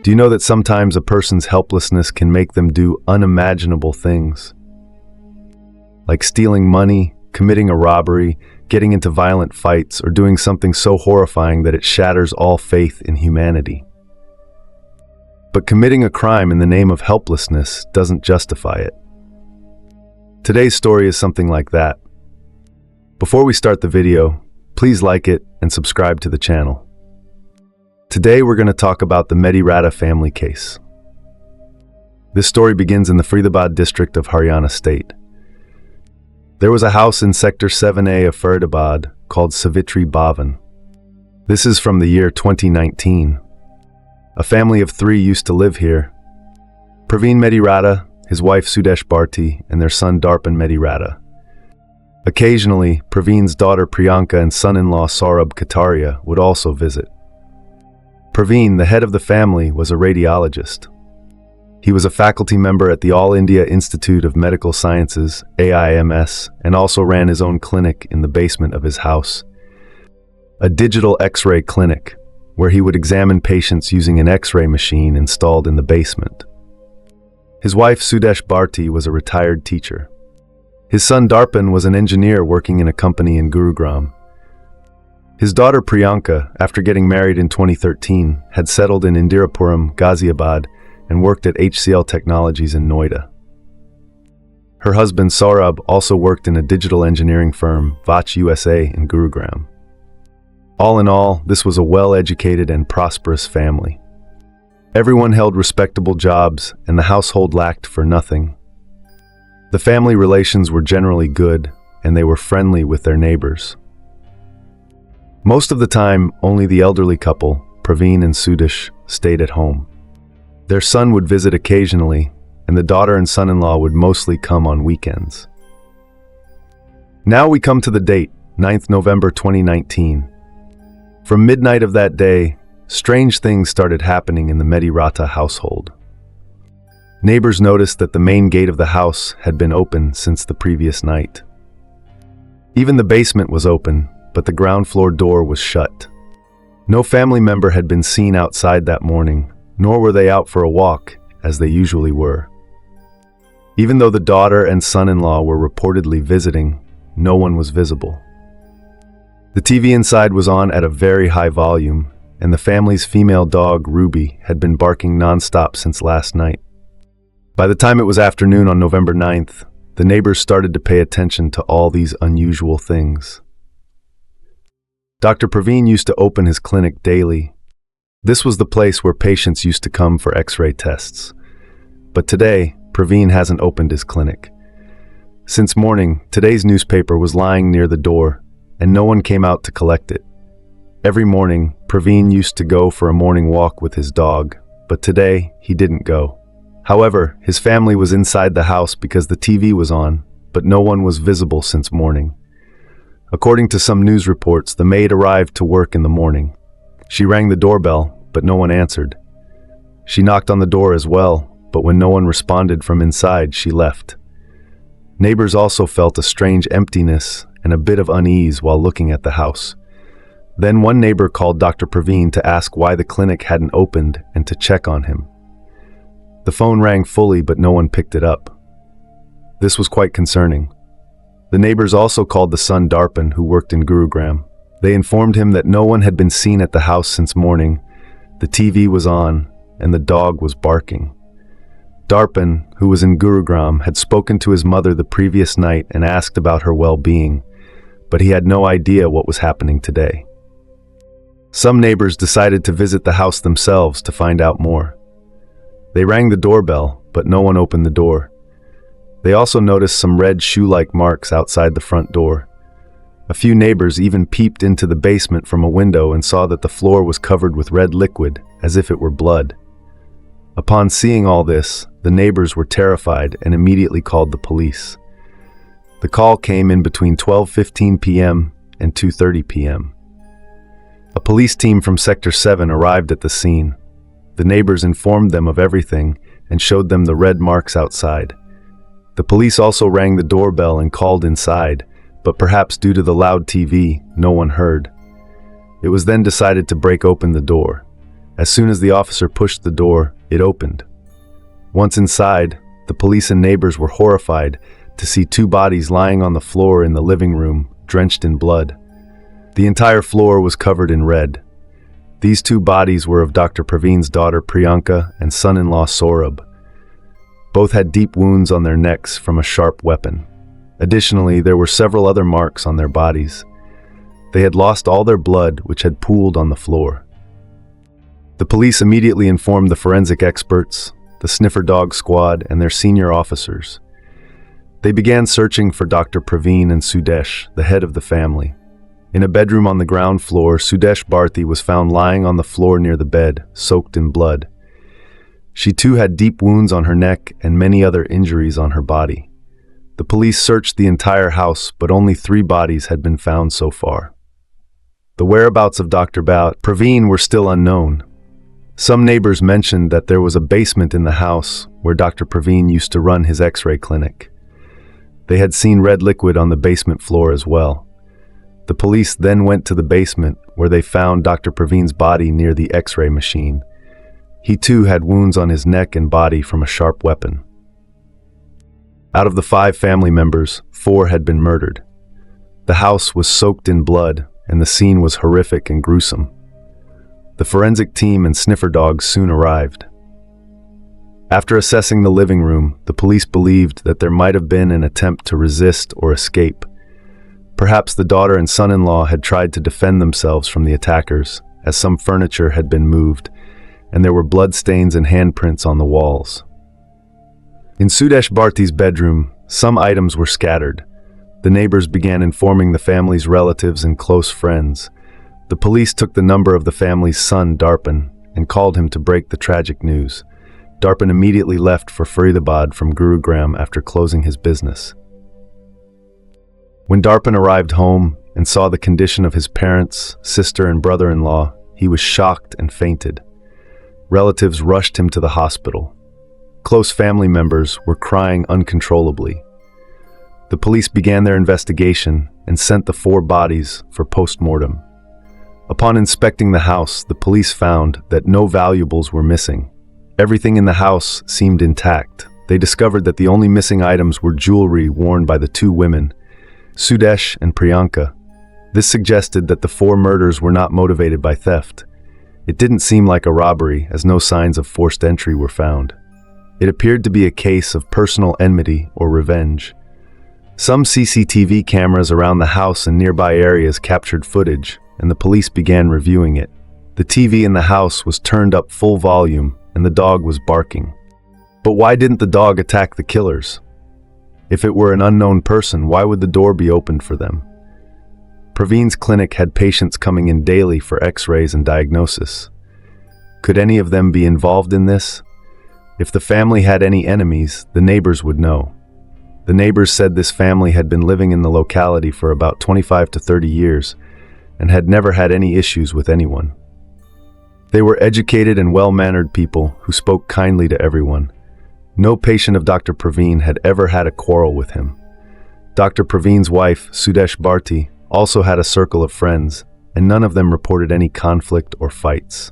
Do you know that sometimes a person's helplessness can make them do unimaginable things? Like stealing money, committing a robbery, getting into violent fights, or doing something so horrifying that it shatters all faith in humanity. But committing a crime in the name of helplessness doesn't justify it. Today's story is something like that. Before we start the video, please like it and subscribe to the channel. Today we're going to talk about the Medi Ratta family case. This story begins in the Faridabad district of Haryana state. There was a house in Sector 7A of Faridabad called Savitri Bhavan. This is from the year 2019. A family of 3 used to live here. Praveen Medi Ratta, his wife Sudesh Bharti, and their son Darpan Medi Ratta. Occasionally, Praveen's daughter Priyanka and son-in-law Saurabh Kataria would also visit. Praveen, the head of the family, was a radiologist. He was a faculty member at the All India Institute of Medical Sciences, AIMS, and also ran his own clinic in the basement of his house. A digital X-ray clinic, where he would examine patients using an X-ray machine installed in the basement. His wife Sudesh Bharti was a retired teacher. His son Darpan was an engineer working in a company in Gurugram. His daughter Priyanka, after getting married in 2013, had settled in Indirapuram, Ghaziabad, and worked at HCL Technologies in Noida. Her husband Saurabh also worked in a digital engineering firm, Vach USA, in Gurugram. All in all, this was a well-educated and prosperous family. Everyone held respectable jobs, and the household lacked for nothing. The family relations were generally good, and they were friendly with their neighbors. Most of the time, only the elderly couple, Praveen and Sudesh, stayed at home. Their son would visit occasionally, and the daughter and son-in-law would mostly come on weekends. Now we come to the date, 9th November 2019. From midnight of that day, strange things started happening in the Medi Ratta household. Neighbors noticed that the main gate of the house had been open since the previous night. Even the basement was open, but the ground floor door was shut. No family member had been seen outside that morning, nor were they out for a walk, as they usually were. Even though the daughter and son-in-law were reportedly visiting, no one was visible. The TV inside was on at a very high volume, and the family's female dog, Ruby, had been barking non-stop since last night. By the time it was afternoon on November 9th, the neighbors started to pay attention to all these unusual things. Dr. Praveen used to open his clinic daily. This was the place where patients used to come for X-ray tests. But today, Praveen hasn't opened his clinic. Since morning, today's newspaper was lying near the door, and no one came out to collect it. Every morning, Praveen used to go for a morning walk with his dog, but today, he didn't go. However, his family was inside the house because the TV was on, but no one was visible since morning. According to some news reports, the maid arrived to work in the morning. She rang the doorbell, but no one answered. She knocked on the door as well, but when no one responded from inside, she left. Neighbors also felt a strange emptiness and a bit of unease while looking at the house. Then one neighbor called Dr. Praveen to ask why the clinic hadn't opened and to check on him. The phone rang fully, but no one picked it up. This was quite concerning. The neighbors also called the son Darpan, who worked in Gurugram. They informed him that no one had been seen at the house since morning, the TV was on, and the dog was barking. Darpan, who was in Gurugram, had spoken to his mother the previous night and asked about her well-being, but he had no idea what was happening today. Some neighbors decided to visit the house themselves to find out more. They rang the doorbell, but no one opened the door. They also noticed some red shoe-like marks outside the front door. A few neighbors even peeped into the basement from a window and saw that the floor was covered with red liquid, as if it were blood. Upon seeing all this, the neighbors were terrified and immediately called the police. The call came in between 12:15 p.m. and 2:30 p.m. A police team from Sector 7 arrived at the scene. The neighbors informed them of everything and showed them the red marks outside. The police also rang the doorbell and called inside, but perhaps due to the loud TV, no one heard. It was then decided to break open the door. As soon as the officer pushed the door, it opened. Once inside, the police and neighbors were horrified to see two bodies lying on the floor in the living room, drenched in blood. The entire floor was covered in red. These two bodies were of Dr. Praveen's daughter Priyanka and son-in-law Saurabh. Both had deep wounds on their necks from a sharp weapon. Additionally, there were several other marks on their bodies. They had lost all their blood, which had pooled on the floor. The police immediately informed the forensic experts, the sniffer dog squad, and their senior officers. They began searching for Dr. Praveen and Sudesh, the head of the family. In a bedroom on the ground floor, Sudesh Bharti was found lying on the floor near the bed, soaked in blood. She too had deep wounds on her neck and many other injuries on her body. The police searched the entire house, but only 3 bodies had been found so far. The whereabouts of Dr. Praveen were still unknown. Some neighbors mentioned that there was a basement in the house where Dr. Praveen used to run his X-ray clinic. They had seen red liquid on the basement floor as well. The police then went to the basement where they found Dr. Praveen's body near the X-ray machine. He too had wounds on his neck and body from a sharp weapon. Out of the 5 family members, 4 had been murdered. The house was soaked in blood, and the scene was horrific and gruesome. The forensic team and sniffer dogs soon arrived. After assessing the living room, the police believed that there might have been an attempt to resist or escape. Perhaps the daughter and son-in-law had tried to defend themselves from the attackers, as some furniture had been moved, and there were bloodstains and handprints on the walls. In Sudesh Bharti's bedroom, some items were scattered. The neighbors began informing the family's relatives and close friends. The police took the number of the family's son, Darpan, and called him to break the tragic news. Darpan immediately left for Faridabad from Gurugram after closing his business. When Darpan arrived home and saw the condition of his parents, sister, and brother-in-law, he was shocked and fainted. Relatives rushed him to the hospital. Close family members were crying uncontrollably. The police began their investigation and sent the 4 bodies for post-mortem. Upon inspecting the house, the police found that no valuables were missing. Everything in the house seemed intact. They discovered that the only missing items were jewelry worn by the 2 women, Sudesh and Priyanka. This suggested that the 4 murders were not motivated by theft. It didn't seem like a robbery, as no signs of forced entry were found. It appeared to be a case of personal enmity or revenge. Some CCTV cameras around the house and nearby areas captured footage, and the police began reviewing it. The TV in the house was turned up full volume, and the dog was barking. But why didn't the dog attack the killers? If it were an unknown person, why would the door be opened for them? Praveen's clinic had patients coming in daily for X-rays and diagnosis. Could any of them be involved in this? If the family had any enemies, the neighbors would know. The neighbors said this family had been living in the locality for about 25 to 30 years and had never had any issues with anyone. They were educated and well-mannered people who spoke kindly to everyone. No patient of Dr. Praveen had ever had a quarrel with him. Dr. Praveen's wife, Sudesh Bharti, also had a circle of friends, and none of them reported any conflict or fights.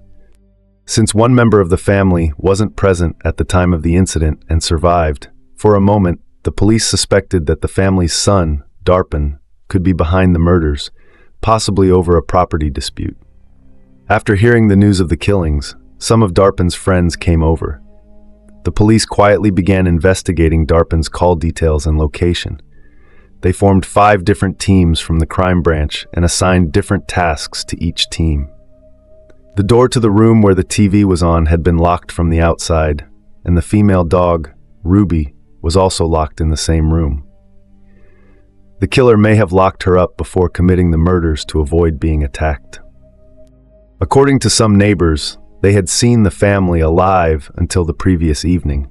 Since one member of the family wasn't present at the time of the incident and survived, for a moment, the police suspected that the family's son, Darpan, could be behind the murders, possibly over a property dispute. After hearing the news of the killings, some of Darpan's friends came over. The police quietly began investigating Darpan's call details and location. They formed 5 different teams from the crime branch and assigned different tasks to each team. The door to the room where the TV was on had been locked from the outside, and the female dog, Ruby, was also locked in the same room. The killer may have locked her up before committing the murders to avoid being attacked. According to some neighbors, they had seen the family alive until the previous evening.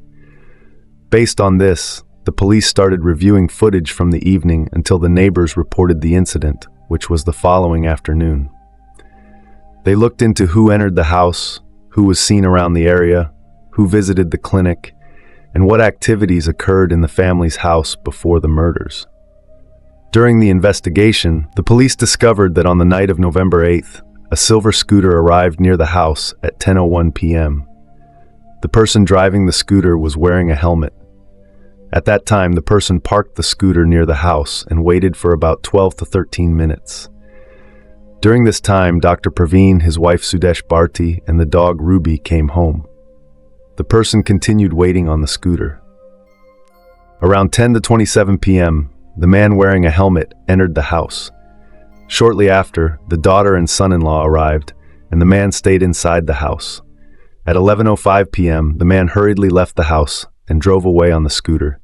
Based on this, the police started reviewing footage from the evening until the neighbors reported the incident, which was the following afternoon. They looked into who entered the house, who was seen around the area, who visited the clinic, and what activities occurred in the family's house before the murders. During the investigation, the police discovered that on the night of November 8th, a silver scooter arrived near the house at 10:01 p.m. The person driving the scooter was wearing a helmet. At that time, the person parked the scooter near the house and waited for about 12 to 13 minutes. During this time, Dr. Praveen, his wife Sudesh and the dog Ruby came home. The person continued waiting on the scooter. Around 10 to 27 p.m., the man wearing a helmet entered the house. Shortly after, the daughter and son-in-law arrived, and the man stayed inside the house. At 11:05 p.m., the man hurriedly left the house and drove away on the scooter.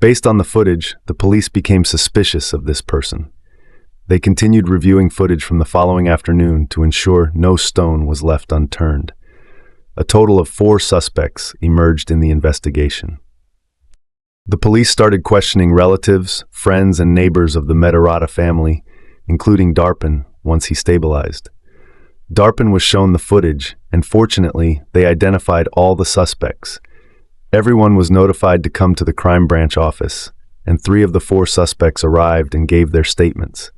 Based on the footage, the police became suspicious of this person. They continued reviewing footage from the following afternoon to ensure no stone was left unturned. A total of 4 suspects emerged in the investigation. The police started questioning relatives, friends, and neighbors of the Mediratta family, including Darpan, once he stabilized. Darpan was shown the footage, and fortunately, they identified all the suspects. Everyone was notified to come to the crime branch office, and 3 of the 4 suspects arrived and gave their statements.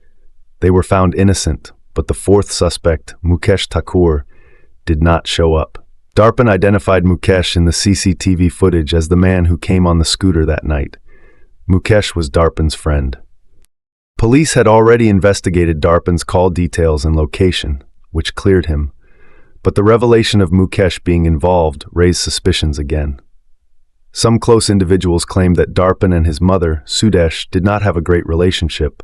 They were found innocent, but the 4th suspect, Mukesh did not show up. Darpan identified Mukesh in the CCTV footage as the man who came on the scooter that night. Mukesh was Darpan's friend. Police had already investigated Darpan's call details and location, which cleared him, but the revelation of Mukesh being involved raised suspicions again. Some close individuals claimed that Darpan and his mother, Sudesh, did not have a great relationship,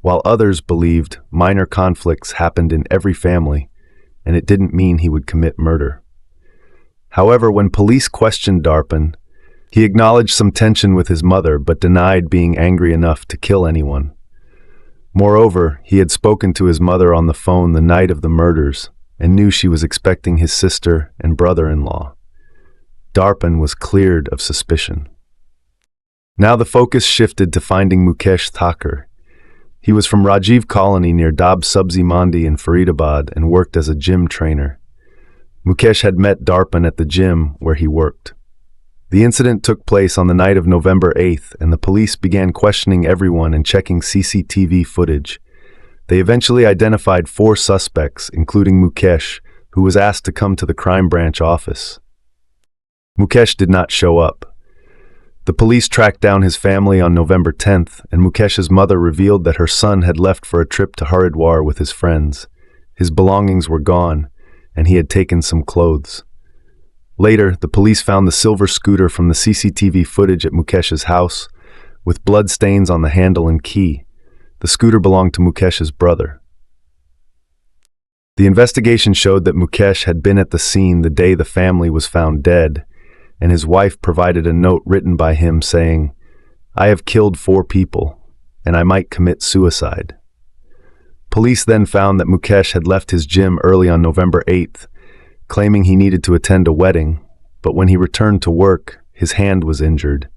while others believed minor conflicts happened in every family, and it didn't mean he would commit murder. However, when police questioned Darpan, he acknowledged some tension with his mother but denied being angry enough to kill anyone. Moreover, he had spoken to his mother on the phone the night of the murders and knew she was expecting his sister and brother-in-law. Darpan was cleared of suspicion. Now the focus shifted to finding Mukesh Thakur. He was from Rajiv Colony near Dab Sabzi Mandi in Faridabad and worked as a gym trainer. Mukesh had met Darpan at the gym where he worked. The incident took place on the night of November 8th, and the police began questioning everyone and checking CCTV footage. They eventually identified 4 suspects, including Mukesh, who was asked to come to the crime branch office. Mukesh did not show up. The police tracked down his family on November 10th, and Mukesh's mother revealed that her son had left for a trip to Haridwar with his friends. His belongings were gone, and he had taken some clothes. Later, the police found the silver scooter from the CCTV footage at Mukesh's house, with blood stains on the handle and key. The scooter belonged to Mukesh's brother. The investigation showed that Mukesh had been at the scene the day the family was found dead, and his wife provided a note written by him saying, "I have killed 4 people, and I might commit suicide." Police then found that Mukesh had left his gym early on November 8th, claiming he needed to attend a wedding, but when he returned to work, his hand was injured,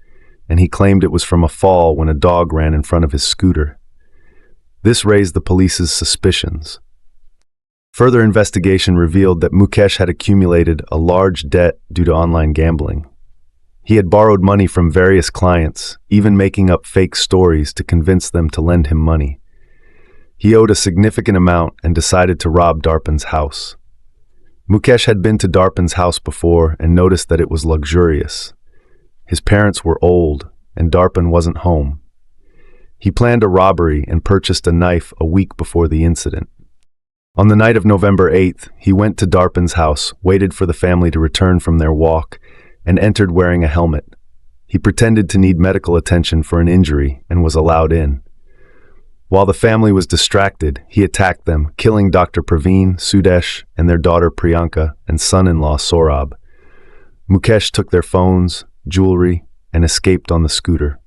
and he claimed it was from a fall when a dog ran in front of his scooter. This raised the police's suspicions. Further investigation revealed that Mukesh had accumulated a large debt due to online gambling. He had borrowed money from various clients, even making up fake stories to convince them to lend him money. He owed a significant amount and decided to rob Darpan's house. Mukesh had been to Darpan's house before and noticed that it was luxurious. His parents were old, and Darpan wasn't home. He planned a robbery and purchased a knife a week before the incident. On the night of November 8th, he went to Darpan's house, waited for the family to return from their walk, and entered wearing a helmet. He pretended to need medical attention for an injury and was allowed in. While the family was distracted, he attacked them, killing Dr. Praveen, Sudesh, and their daughter Priyanka and son-in-law Saurabh. Mukesh took their phones, jewelry, and escaped on the scooter.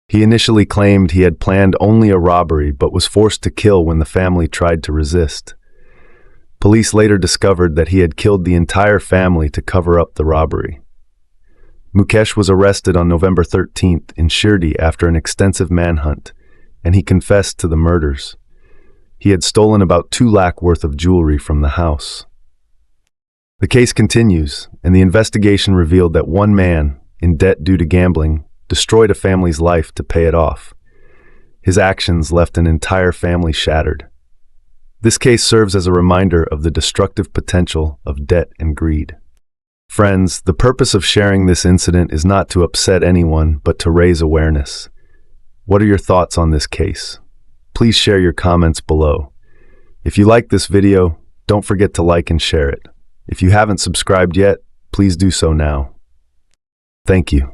He initially claimed he had planned only a robbery but was forced to kill when the family tried to resist. Police later discovered that he had killed the entire family to cover up the robbery. Mukesh was arrested on November 13th in Shirdi after an extensive manhunt, and he confessed to the murders. He had stolen about 2 lakh worth of jewelry from the house. The case continues, and the investigation revealed that one man, in debt due to gambling, destroyed a family's life to pay it off. His actions left an entire family shattered. This case serves as a reminder of the destructive potential of debt and greed. Friends, the purpose of sharing this incident is not to upset anyone, but to raise awareness. What are your thoughts on this case? Please share your comments below. If you like this video, don't forget to like and share it. If you haven't subscribed yet, please do so now. Thank you.